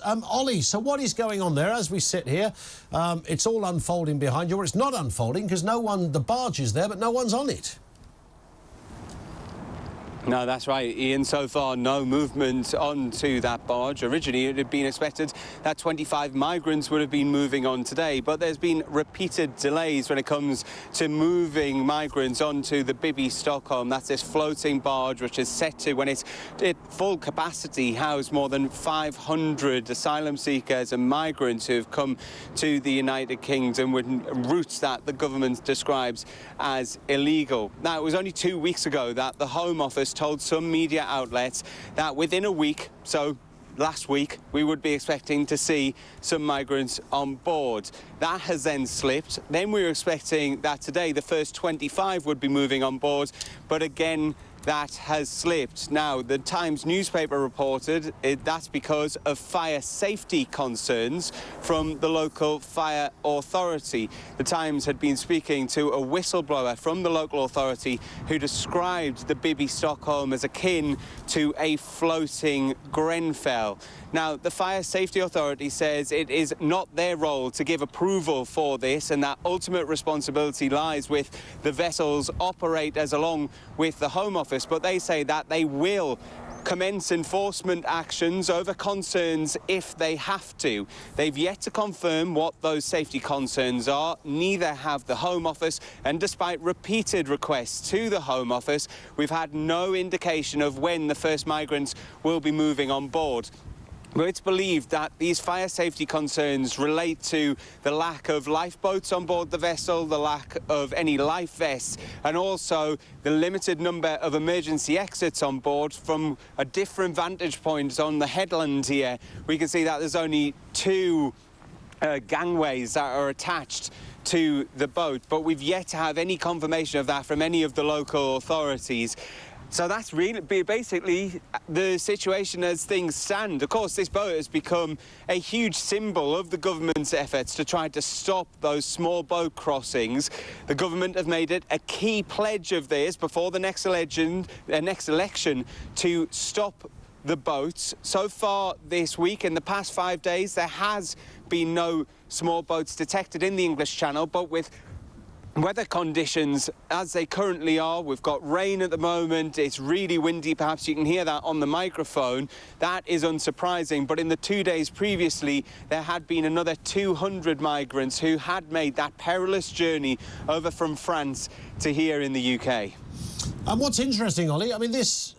Ollie, so what is going on there as we sit here? It's all unfolding behind you, or it's not unfolding because the barge is there, but no one's on it. No, that's right, Ian. So far, no movement onto that barge. Originally, it had been expected that 25 migrants would have been moving on today, but there's been repeated delays when it comes to moving migrants onto the Bibby Stockholm. That's this floating barge, which is set to, when it's at full capacity, house more than 500 asylum seekers and migrants who have come to the United Kingdom with routes that the government describes as illegal. Now, it was only 2 weeks ago that the Home Office told some media outlets that within a week, so last week, we would be expecting to see some migrants on board. That has then slipped. Then we were expecting that today the first 25 would be moving on board, but again, that has slipped. Now, the Times newspaper reported that's because of fire safety concerns from the local fire authority. The Times had been speaking to a whistleblower from the local authority who described the Bibby Stockholm as akin to a floating Grenfell. Now, the Fire Safety Authority says it is not their role to give approval for this, and that ultimate responsibility lies with the vessel's operators along with the Home Office, but they say that they will commence enforcement actions over concerns if they have to. They've yet to confirm what those safety concerns are, neither have the Home Office, and despite repeated requests to the Home Office, we've had no indication of when the first migrants will be moving on board. But it's believed that these fire safety concerns relate to the lack of lifeboats on board the vessel, the lack of any life vests, and also the limited number of emergency exits on board. From a different vantage point on the headland here, we can see that there's only two gangways that are attached to the boat, but we've yet to have any confirmation of that from any of the local authorities. So that's really basically the situation as things stand. Of course, this boat has become a huge symbol of the government's efforts to try to stop those small boat crossings. The government have made it a key pledge of theirs before the next election to stop the boats. So far this week, in the past 5 days, there has been no small boats detected in the English Channel, but with weather conditions as they currently are, we've got rain at the moment, it's really windy, perhaps you can hear that on the microphone. That is unsurprising, but in the 2 days previously, there had been another 200 migrants who had made that perilous journey over from France to here in the UK. And what's interesting, Ollie, I mean, this